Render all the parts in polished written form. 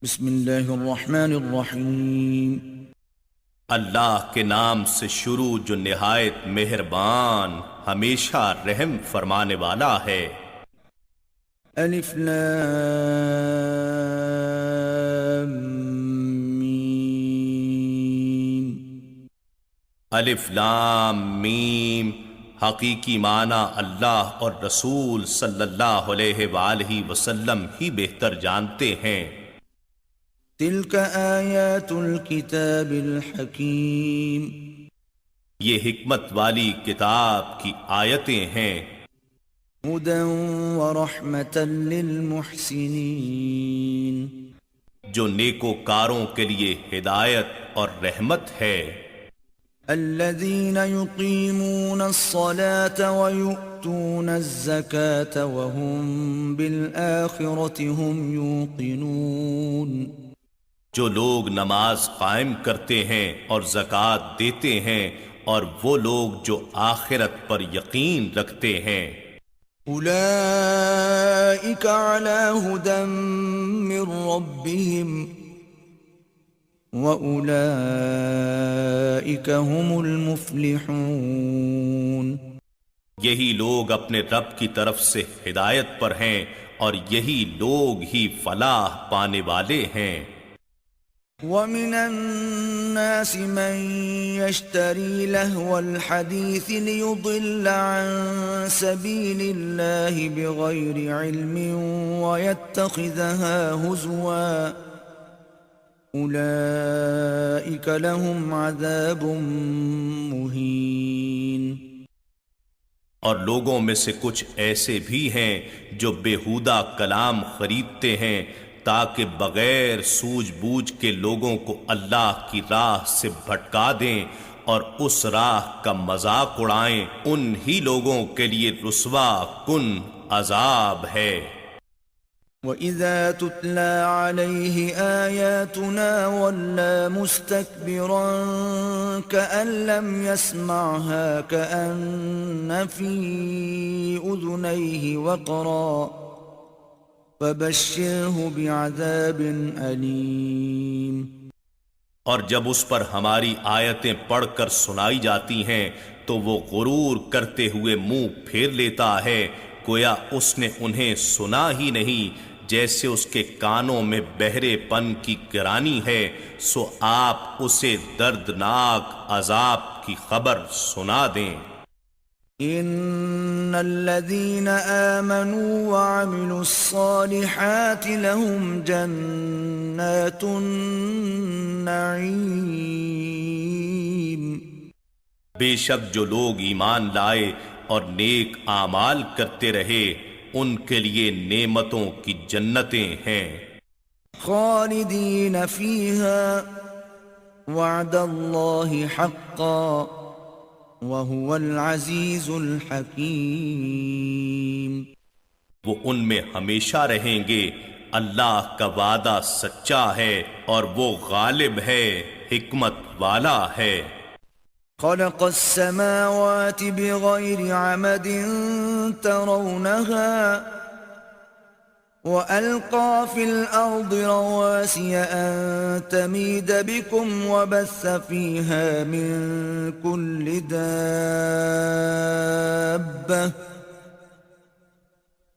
بسم اللہ الرحمن الرحیم۔ اللہ کے نام سے شروع جو نہایت مہربان ہمیشہ رحم فرمانے والا ہے۔ الف لام میم۔ الف لام میم، حقیقی معنی اللہ اور رسول صلی اللہ علیہ وآلہ وسلم ہی بہتر جانتے ہیں۔ تلک آیات الکتاب الحکیم۔ یہ حکمت والی کتاب کی آیتیں ہیں۔ ہدی ورحمۃ للمحسنین۔ جو نیکوکاروں کے لیے ہدایت اور رحمت ہے۔ الذین یقیمون الصلاة ویؤتون الزکاة وهم بالآخرة هم یوقنون۔ جو لوگ نماز قائم کرتے ہیں اور زکوٰۃ دیتے ہیں اور وہ لوگ جو آخرت پر یقین رکھتے ہیں۔ اولئک علی ھدی من ربہم واولئک هم المفلحون۔ یہی لوگ اپنے رب کی طرف سے ہدایت پر ہیں اور یہی لوگ ہی فلاح پانے والے ہیں۔ وَمِنَ النَّاسِ مَن يَشْتَرِي لَهْوَ الْحَدِيثِ لِيُضِلَّ عَن سَبِيلِ اللَّهِ بِغَيْرِ عِلْمٍ وَيَتَّخِذَهَا هُزُوًا أُولَئِكَ لَهُمْ عَذَابٌ مُهِينٌ۔ اور لوگوں میں سے کچھ ایسے بھی ہیں جو بیہودہ کلام خریدتے ہیں تاکہ بغیر سوجھ بوجھ کے لوگوں کو اللہ کی راہ سے بھٹکا دیں اور اس راہ کا مذاق اڑائیں۔ ان ہی لوگوں کے لیے رسوا کن عذاب ہے۔ وَإِذَا تُتْلَى عَلَيْهِ آيَاتُنَا وَلَّى مُسْتَكْبِرًا كَأَن لَّمْ يَسْمَعْهَا كَأَنَّ فِي أُذُنَيْهِ وَقْرًا فَبَشِّرْهُ بِعَذَابٍ أَلِيمٍ۔ اور جب اس پر ہماری آیتیں پڑھ کر سنائی جاتی ہیں تو وہ غرور کرتے ہوئے منہ پھیر لیتا ہے گویا اس نے انہیں سنا ہی نہیں، جیسے اس کے کانوں میں بہرے پن کی گرانی ہے، سو آپ اسے دردناک عذاب کی خبر سنا دیں۔ ان الذين آمنوا وعملوا الصالحات لهم جنات النعیم۔ بے شک جو لوگ ایمان لائے اور نیک اعمال کرتے رہے ان کے لیے نعمتوں کی جنتیں ہیں۔ خالدین فیہا وعد اللہ حقا وَهُوَ الْعَزِيزُ الْحَكِيمُ۔ وہ ان میں ہمیشہ رہیں گے، اللہ کا وعدہ سچا ہے اور وہ غالب ہے، حکمت والا ہے۔ خلق السماوات بغير عمد ترونها وألقى في الأرض رواسي أن تميد بكم وبث فيها من كل دابة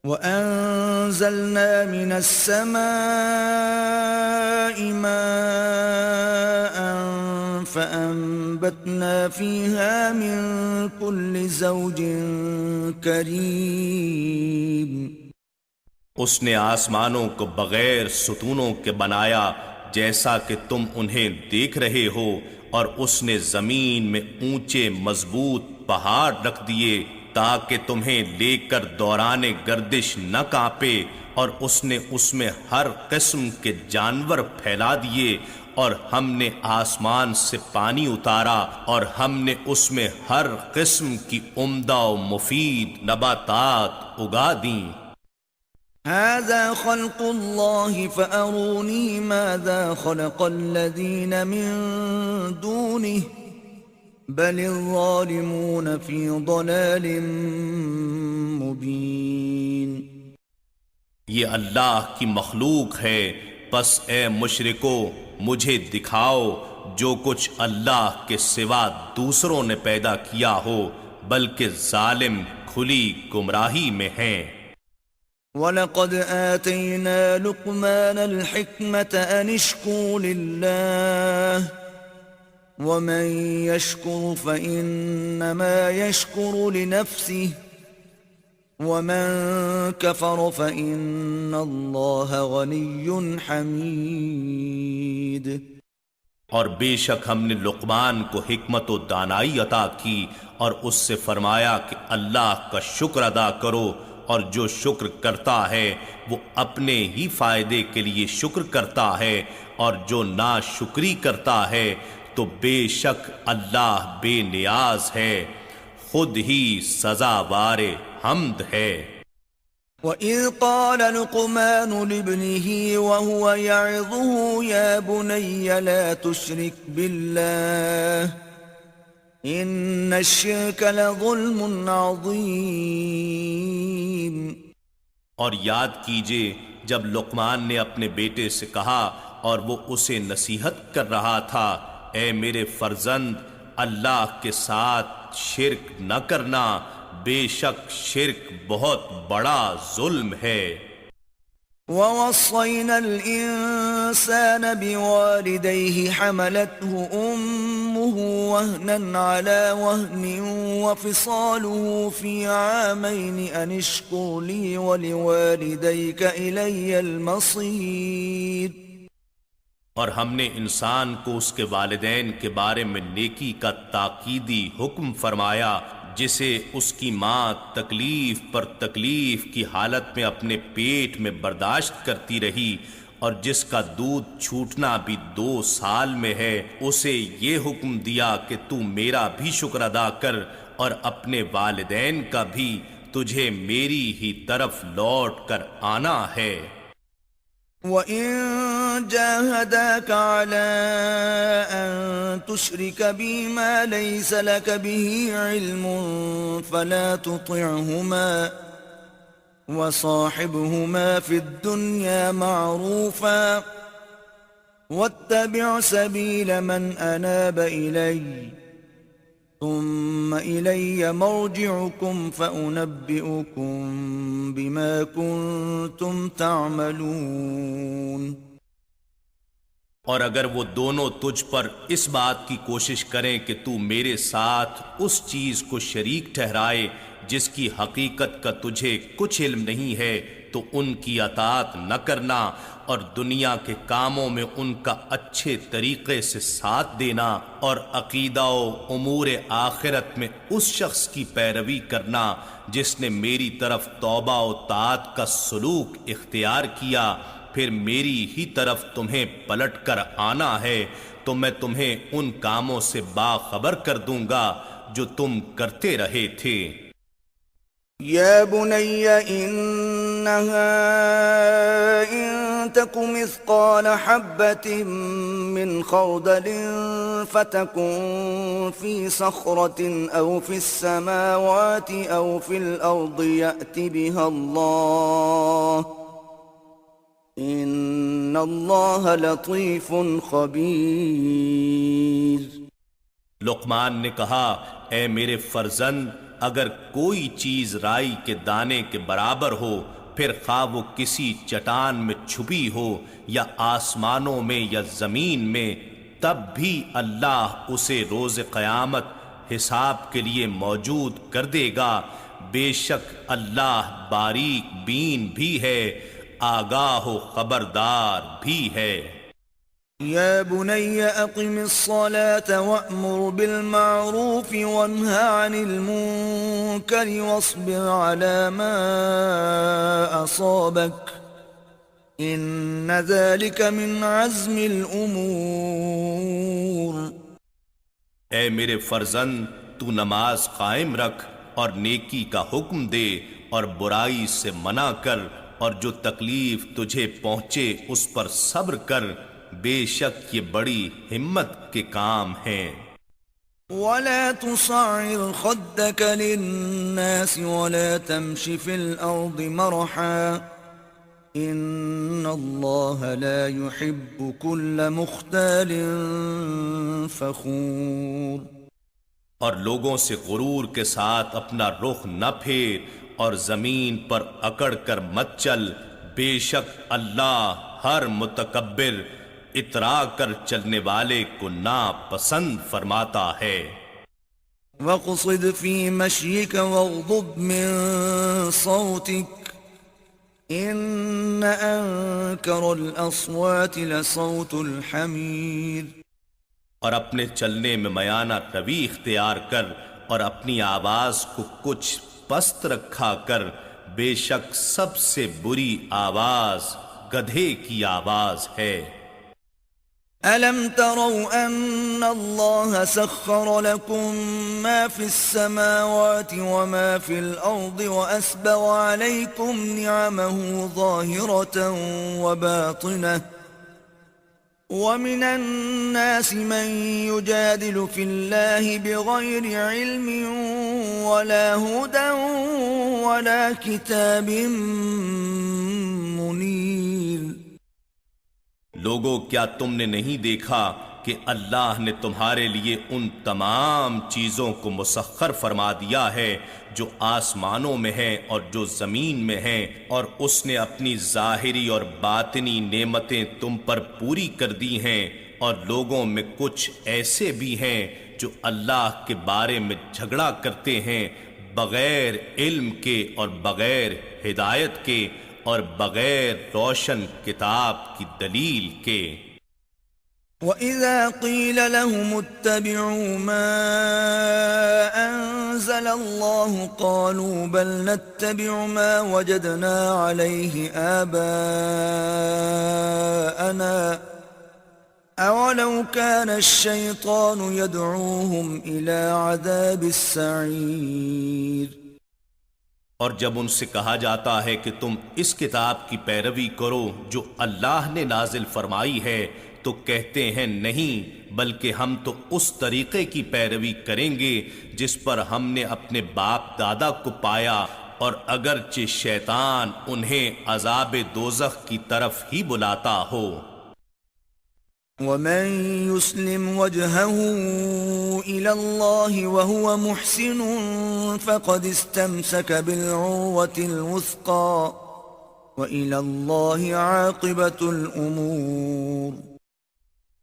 وأنزلنا من السماء ماء فأنبتنا فيها من كل زوج كريم۔ اس نے آسمانوں کو بغیر ستونوں کے بنایا جیسا کہ تم انہیں دیکھ رہے ہو، اور اس نے زمین میں اونچے مضبوط پہاڑ رکھ دیے تاکہ تمہیں لے کر دوران گردش نہ کانپے، اور اس نے اس میں ہر قسم کے جانور پھیلا دیے، اور ہم نے آسمان سے پانی اتارا اور ہم نے اس میں ہر قسم کی عمدہ و مفید نباتات اگا دیں۔ هذا خلق الله فأروني ماذا خلق الذين من دونه بل الظالمون في ضلال مبين۔ یہ اللہ کی مخلوق ہے، پس اے مشرکو مجھے دکھاؤ جو کچھ اللہ کے سوا دوسروں نے پیدا کیا ہو، بلکہ ظالم کھلی گمراہی میں ہیں۔ وَلَقَدْ آتَيْنَا لُقْمَانَ الْحِكْمَةَ أَنِ اشْكُرْ لِلَّهِ وَمَن يَشْكُرْ فَإِنَّمَا يَشْكُرُ لِنَفْسِهِ وَمَن كَفَرَ فَإِنَّ اللَّهَ غَنِيٌّ حَمِيدٌ۔ اور بے شک ہم نے لقمان کو حکمت و دانائی عطا کی اور اس سے فرمایا کہ اللہ کا شکر ادا کرو، اور جو شکر کرتا ہے وہ اپنے ہی فائدے کے لیے شکر کرتا ہے، اور جو ناشکری کرتا ہے تو بے شک اللہ بے نیاز ہے، خود ہی سزاوار حمد ہے۔ وَإِذْ قَالَ لُقْمَانُ لِابْنِهِ وَهُوَ يَعِظُهُ يَا بُنَيَّ لَا تُشْرِكْ بِاللَّهِ إِنَّ الشِّرْكَ لَظُلْمٌ عَظِيمٌ۔ اور یاد کیجئے جب لقمان نے اپنے بیٹے سے کہا اور وہ اسے نصیحت کر رہا تھا، اے میرے فرزند اللہ کے ساتھ شرک نہ کرنا، بے شک شرک بہت بڑا ظلم ہے۔ وَوَصَّيْنَا الْإِنسَانَ بِوَالِدَيْهِ حَمَلَتْهُ أُمُّهُ وَهْنًا عَلَى وَهْنٍ وَفِصَالُهُ فِي عَامَيْنِ أَنِ اشْكُرْ لِي وَلِوَالِدَيْكَ إِلَيَّ الْمَصِيرُ۔ اور ہم نے انسان کو اس کے والدین کے بارے میں نیکی کا تاکیدی حکم فرمایا، جسے اس کی ماں تکلیف پر تکلیف کی حالت میں اپنے پیٹ میں برداشت کرتی رہی، اور جس کا دودھ چھوٹنا بھی 2 سال میں ہے، اسے یہ حکم دیا کہ تو میرا بھی شکر ادا کر، اور اپنے والدین کا بھی، تجھے میری ہی طرف لوٹ کر آنا ہے۔ وَإِن جَاهَدَاكَ عَلَىٰ أَن تُشْرِكَ بِي مَا لَيْسَ لَكَ بِهِ عِلْمٌ فَلَا تُطِعْهُمَا وَصَاحِبْهُمَا فِي الدُّنْيَا مَعْرُوفًا وَاتَّبِعْ سَبِيلَ مَنْ أَنَابَ إِلَيَّ ثُمَّ إِلَيَّ مَرْجِعُكُمْ فَأُنَبِّئُكُمْ بِمَا كُنتُمْ تَعْمَلُونَ۔ اور اگر وہ دونوں تجھ پر اس بات کی کوشش کریں کہ تو میرے ساتھ اس چیز کو شریک ٹھہرائے جس کی حقیقت کا تجھے کچھ علم نہیں ہے، تو ان کی اطاعت نہ کرنا، اور دنیا کے کاموں میں ان کا اچھے طریقے سے ساتھ دینا، اور عقیدہ و امور آخرت میں اس شخص کی پیروی کرنا جس نے میری طرف توبہ و طاعت کا سلوک اختیار کیا، پھر میری ہی طرف تمہیں پلٹ کر آنا ہے، تو میں تمہیں ان کاموں سے باخبر کر دوں گا جو تم کرتے رہے تھے۔ يَا بُنَيَّ إِنَّهَا إِن تَكُ مِثْقَالَ حَبَّةٍ مِّنْ خَرْدَلٍ فَتَكُن فِي صَخْرَةٍ أَوْ فِي السَّمَاوَاتِ أَوْ فِي الْأَرْضِ يَأْتِ بِهَا اللَّهُ إِنَّ اللَّهَ لَطِيفٌ خَبِيرٌ۔ لقمان نے کہا، اے میرے فرزند، اگر کوئی چیز رائی کے دانے کے برابر ہو، پھر خواہ وہ کسی چٹان میں چھپی ہو یا آسمانوں میں یا زمین میں، تب بھی اللہ اسے روز قیامت حساب کے لیے موجود کر دے گا، بے شک اللہ باریک بین بھی ہے، آگاہ و خبردار بھی ہے۔ يَا بُنَيَّ أَقِمِ الصَّلَاةَ وَأْمُرْ بِالْمَعْرُوفِ وَانْهَ عَنِ الْمُنكَرِ وَاصْبِرْ عَلَى مَا أَصَابَكَ إِنَّ ذَلِكَ مِنْ عَزْمِ الْأُمُورِ۔ اے میرے فرزند، تو نماز قائم رکھ اور نیکی کا حکم دے اور برائی سے منع کر، اور جو تکلیف تجھے پہنچے اس پر صبر کر، بے شک یہ بڑی ہمت کے کام ہیں۔ وَلَا تُصَعِّرْ خَدَّكَ لِلنَّاسِ وَلَا تَمْشِ فِي الْأَرْضِ مَرَحًا ان اللہ لا يحب كل مختال فخور۔ اور لوگوں سے غرور کے ساتھ اپنا رخ نہ پھیر اور زمین پر اکڑ کر مت چل، بے شک اللہ ہر متکبر اترا کر چلنے والے کو ناپسند فرماتا ہے۔ وَاقْصِدْ فِي مَشْيِكَ وَاغْضُضْ مِن صَوْتِكَ إِنَّ أَنكَرَ الْأَصْوَاتِ لَصَوْتُ الْحَمِيرِ۔ اور اپنے چلنے میں میانہ روی اختیار کر اور اپنی آواز کو کچھ پست رکھا کر، بے شک سب سے بری آواز گدھے کی آواز ہے۔ أَلَمْ تَرَوْا أَنَّ اللَّهَ سَخَّرَ لَكُم مَّا فِي السَّمَاوَاتِ وَمَا فِي الْأَرْضِ وَأَسْبَغَ عَلَيْكُمْ نِعَمَهُ ظَاهِرَةً وَبَاطِنَةً وَمِنَ النَّاسِ مَن يُجَادِلُ فِي اللَّهِ بِغَيْرِ عِلْمٍ وَلَا هُدًى وَلَا كِتَابٍ مُنِيرٍ۔ لوگو، کیا تم نے نہیں دیکھا کہ اللہ نے تمہارے لیے ان تمام چیزوں کو مسخر فرما دیا ہے جو آسمانوں میں ہیں اور جو زمین میں ہیں، اور اس نے اپنی ظاہری اور باطنی نعمتیں تم پر پوری کر دی ہیں، اور لوگوں میں کچھ ایسے بھی ہیں جو اللہ کے بارے میں جھگڑا کرتے ہیں بغیر علم کے اور بغیر ہدایت کے اور بغیر روشن کتاب کی دلیل کے۔ وَإِذَا قِيلَ لَهُمُ اتَّبِعُوا مَا أَنزَلَ اللَّهُ قَالُوا بَلْ نَتَّبِعُ مَا وَجَدْنَا عَلَيْهِ آبَاءَنَا أَوَلَوْ كَانَ الشَّيْطَانُ يَدْعُوهُمْ إِلَى عَذَابِ السَّعِيرِ۔ اور جب ان سے کہا جاتا ہے کہ تم اس کتاب کی پیروی کرو جو اللہ نے نازل فرمائی ہے، تو کہتے ہیں نہیں، بلکہ ہم تو اس طریقے کی پیروی کریں گے جس پر ہم نے اپنے باپ دادا کو پایا، اور اگرچہ شیطان انہیں عذاب دوزخ کی طرف ہی بلاتا ہو۔ وَمَن يُسْلِمْ وَجْهَهُ إِلَى اللَّهِ وَهُوَ مُحْسِنٌ فَقَدِ اسْتَمْسَكَ بِالْعُرْوَةِ الْوُثْقَى وَإِلَى اللَّهِ عَاقِبَةُ الْأُمُورِ۔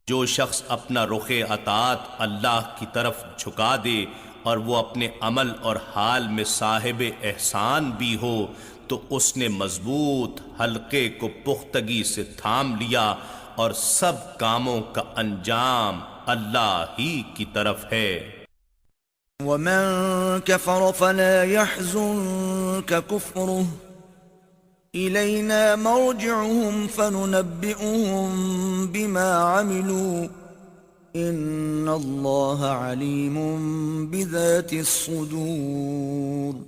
جو شخص اپنا رخ اطاعت اللہ کی طرف جھکا دے اور وہ اپنے عمل اور حال میں صاحب احسان بھی ہو، تو اس نے مضبوط حلقے کو پختگی سے تھام لیا، اور سب کاموں کا انجام اللہ ہی کی طرف ہے۔ وَمَن كَفَرَ فَلَا يَحْزُنكَ كُفْرُهُ إِلَيْنَا مَرْجِعُهُمْ فَنُنَبِّئُهُم بِمَا عَمِلُوا إِنَّ اللَّهَ عَلِيمٌ بِذَاتِ الصُّدُورِ۔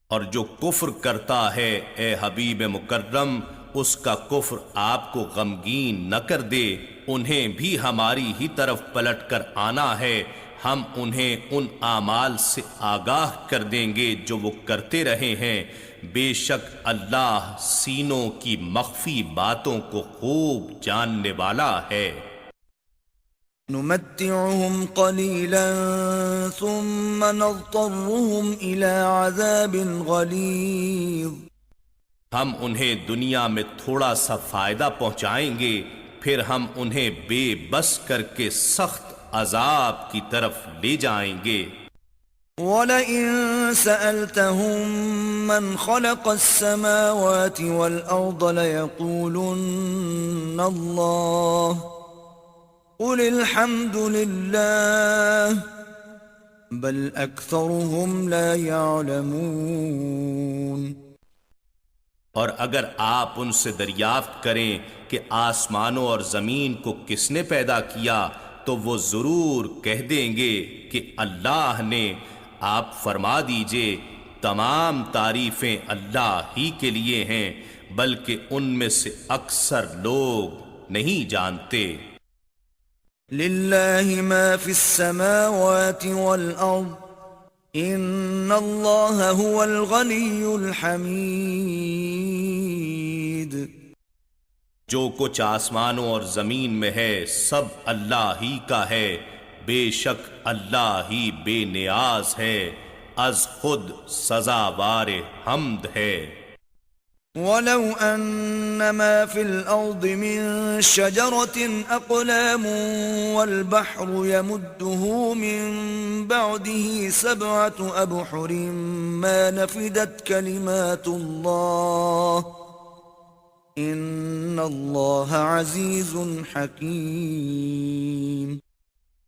اور جو کفر کرتا ہے، اے حبیب مکرم، اس کا کفر آپ کو غمگین نہ کر دے، انہیں بھی ہماری ہی طرف پلٹ کر آنا ہے، ہم انہیں ان اعمال سے آگاہ کر دیں گے جو وہ کرتے رہے ہیں، بے شک اللہ سینوں کی مخفی باتوں کو خوب جاننے والا ہے۔ نُمَتِّعُهُمْ قَلِيلًا ثُمَّ نَضْطَرُّهُمْ إِلَى عَذَابٍ غَلِيظٍ۔ ہم انہیں دنیا میں تھوڑا سا فائدہ پہنچائیں گے، پھر ہم انہیں بے بس کر کے سخت عذاب کی طرف لے جائیں گے۔ وَلَئِن سَأَلْتَهُم مَّنْ خَلَقَ السَّمَاوَاتِ وَالْأَرْضَ لَيَقُولُنَّ اللَّهُ قُلِ الْحَمْدُ لِلَّهِ بَلْ أَكْثَرُهُمْ لَا يَعْلَمُونَ۔ اور اگر آپ ان سے دریافت کریں کہ آسمانوں اور زمین کو کس نے پیدا کیا، تو وہ ضرور کہہ دیں گے کہ اللہ نے۔ آپ فرما دیجئے تمام تعریفیں اللہ ہی کے لیے ہیں، بلکہ ان میں سے اکثر لوگ نہیں جانتے۔ لِلَّهِ مَا فِي السَّمَاوَاتِ وَالْأَرْضِ ان اللہ هو الغنی الحمید. جو کچھ آسمانوں اور زمین میں ہے سب اللہ ہی کا ہے، بے شک اللہ ہی بے نیاز ہے، از خود سزاوار حمد ہے۔ وَلَوْ أَنَّ مَا فِي الْأَرْضِ مِن شَجَرَةٍ أَقْلَامٌ وَالْبَحْرُ يَمُدُّهُ مِن بَعْدِهِ سَبْعَةُ أَبْحُرٍ مَا نَفِدَتْ كَلِمَاتُ اللَّهِ إِنَّ اللَّهَ عَزِيزٌ حَكِيمٌ۔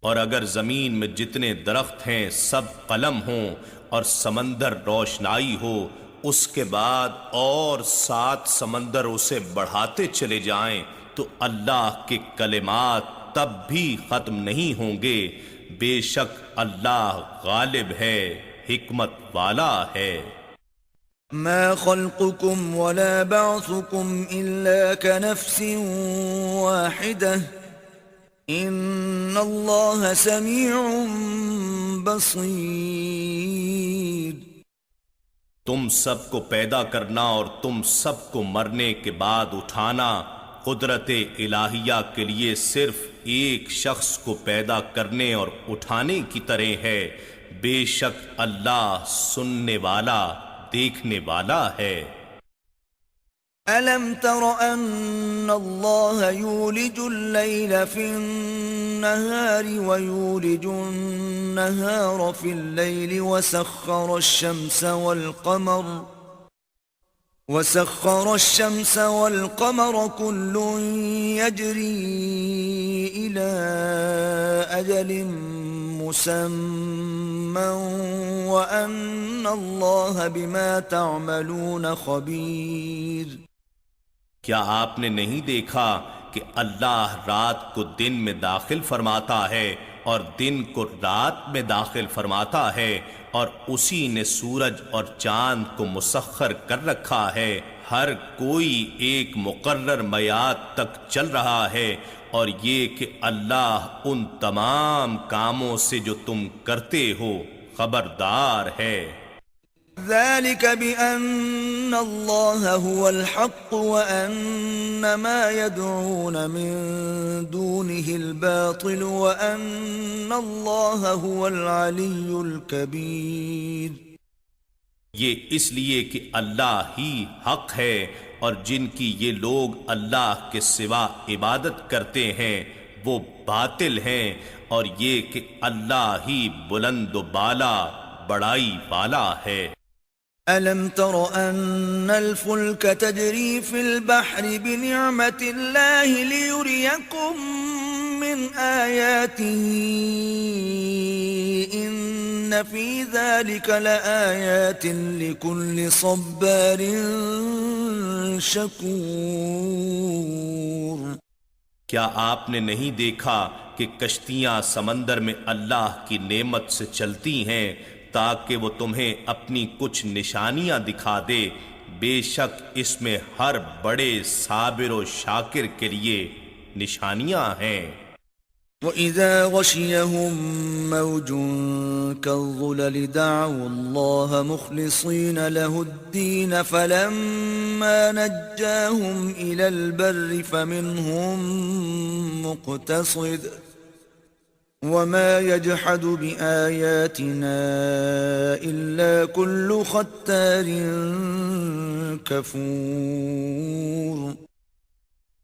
اور اگر زمین میں جتنے درخت ہیں سب قلم ہوں اور سمندر روشنائی ہو، اس کے بعد اور 7 سمندر اسے بڑھاتے چلے جائیں تو اللہ کے کلمات تب بھی ختم نہیں ہوں گے، بے شک اللہ غالب ہے، حکمت والا ہے۔ ما خلقكم ولا بعثكم إلا كنفس واحدة ان اللہ سمیع بصیر۔ تم سب کو پیدا کرنا اور تم سب کو مرنے کے بعد اٹھانا قدرت الہیہ کے لیے صرف ایک شخص کو پیدا کرنے اور اٹھانے کی طرح ہے، بے شک اللہ سننے والا دیکھنے والا ہے۔ أَلَمْ تَرَ أَنَّ اللَّهَ يُولِجُ اللَّيْلَ فِي النَّهَارِ وَيُولِجُ النَّهَارَ فِي اللَّيْلِ وَسَخَّرَ الشَّمْسَ وَالْقَمَرَ كُلٌّ يَجْرِي إِلَى أَجَلٍ مُّسَمًّى وَأَنَّ اللَّهَ بِمَا تَعْمَلُونَ خَبِيرٌ۔ کیا آپ نے نہیں دیکھا کہ اللہ رات کو دن میں داخل فرماتا ہے اور دن کو رات میں داخل فرماتا ہے، اور اسی نے سورج اور چاند کو مسخر کر رکھا ہے، ہر کوئی ایک مقرر میعاد تک چل رہا ہے، اور یہ کہ اللہ ان تمام کاموں سے جو تم کرتے ہو خبردار ہے۔ ذلك بأن الله هو الحق وأن ما يدعون من دونه الباطل وأن الله هو العلي الكبير۔ یہ اس لیے کہ اللہ ہی حق ہے، اور جن کی یہ لوگ اللہ کے سوا عبادت کرتے ہیں وہ باطل ہیں، اور یہ کہ اللہ ہی بلند و بالا بڑائی والا ہے۔ أَلَمْ تَرَ أَنَّ الْفُلْكَ تَجْرِي فِي الْبَحْرِ بِنِعْمَةِ اللَّهِ لِيُرِيَكُم مِّنْ آيَاتِهِ إِنَّ فِي ذَلِكَ لَآيَاتٍ لِكُلِّ صَبَّارٍ شَكُورٍ۔ کیا آپ نے نہیں دیکھا کہ کشتیاں سمندر میں اللہ کی نعمت سے چلتی ہیں تاکہ وہ تمہیں اپنی کچھ نشانیاں دکھا دے، بے شک اس میں ہر بڑے صابر و شاکر کے لیے نشانیاں ہیں۔ وَإِذَا غَشِيَهُم مَّوْجٌ كَالظُّلَلِ دَعَوُا اللَّهَ مُخْلِصِينَ لَهُ الدِّينَ فَلَمَّا نَجَّاهُمْ إِلَى الْبَرِّ فَمِنْهُم مُّقْتَصِدٌ وَمَا يَجْحَدُ بِآيَاتِنَا إِلَّا كُلُّ خَتَّارٍ كَفُورٍ۔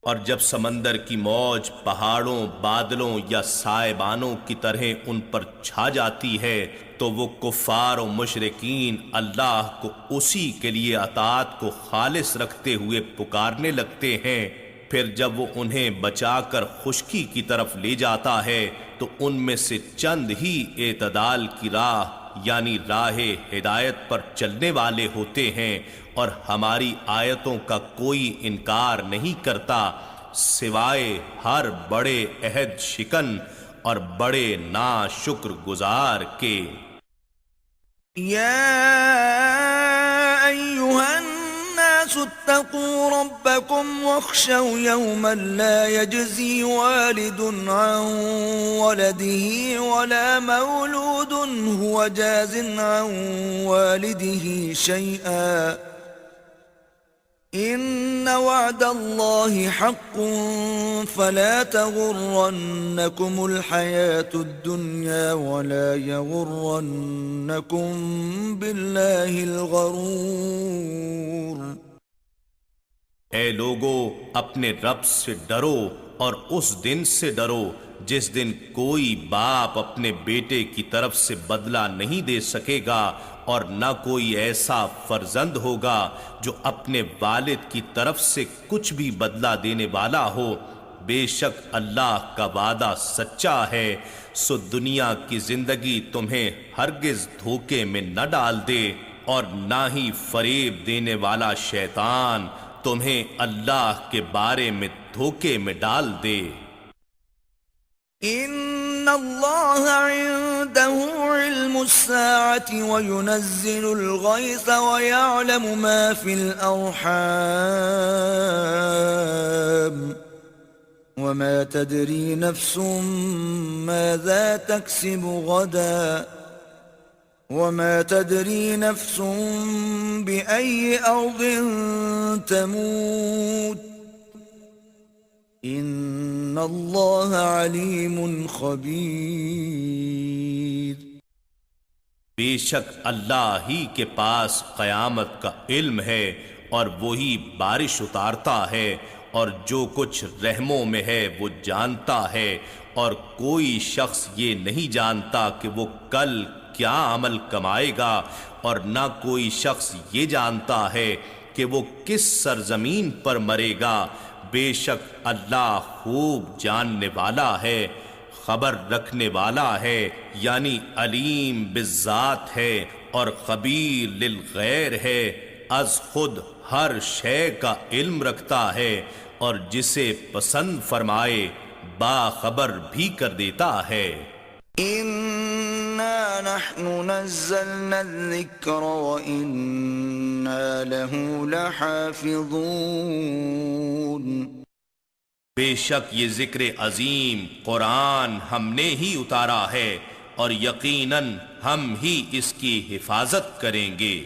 اور جب سمندر کی موج پہاڑوں، بادلوں یا سائبانوں کی طرح ان پر چھا جاتی ہے تو وہ کفار و مشرکین اللہ کو اسی کے لیے اطاعت کو خالص رکھتے ہوئے پکارنے لگتے ہیں، پھر جب وہ انہیں بچا کر خشکی کی طرف لے جاتا ہے تو ان میں سے چند ہی اعتدال کی راہ یعنی راہ ہدایت پر چلنے والے ہوتے ہیں، اور ہماری آیتوں کا کوئی انکار نہیں کرتا سوائے ہر بڑے عہد شکن اور بڑے ناشکر گزار کے۔ یا ایھا الناس الناس اتقوا ربكم واخشوا يوما لا يجزي والد عن ولده ولا مولود هو جاز عن والده شيئا إن وعد الله حق فلا تغرنكم الحياة الدنيا ولا يغرنكم بالله الغرور. اے لوگو، اپنے رب سے ڈرو اور اس دن سے ڈرو جس دن کوئی باپ اپنے بیٹے کی طرف سے بدلہ نہیں دے سکے گا اور نہ کوئی ایسا فرزند ہوگا جو اپنے والد کی طرف سے کچھ بھی بدلہ دینے والا ہو. بے شک اللہ کا وعدہ سچا ہے، سو دنیا کی زندگی تمہیں ہرگز دھوکے میں نہ ڈال دے اور نہ ہی فریب دینے والا شیطان تمہیں اللہ کے بارے میں دھوکے میں ڈال دے. ان اللہ عنده علم الساعة وينزل الغيث ويعلم ما في الأرحام وما تدري نفس ماذا تكسب غدا وما تدري نفس بأي أرض تموت ان اللہ علیم خبیر. بے شک اللہ ہی کے پاس قیامت کا علم ہے اور وہی بارش اتارتا ہے اور جو کچھ رحموں میں ہے وہ جانتا ہے، اور کوئی شخص یہ نہیں جانتا کہ وہ کل کیا عمل کمائے گا، اور نہ کوئی شخص یہ جانتا ہے کہ وہ کس سرزمین پر مرے گا. بے شک اللہ خوب جاننے والا ہے، خبر رکھنے والا ہے، یعنی علیم بالذات ہے اور خبیر للغیر ہے. از خود ہر شے کا علم رکھتا ہے اور جسے پسند فرمائے باخبر بھی کر دیتا ہے. اِنَّا نَحْنُ نَزَّلْنَا الذِّكْرَ وَإِنَّا لَهُ لَحَافِظُونَ. بے شک یہ ذکر عظیم قرآن ہم نے ہی اتارا ہے اور یقیناً ہم ہی اس کی حفاظت کریں گے.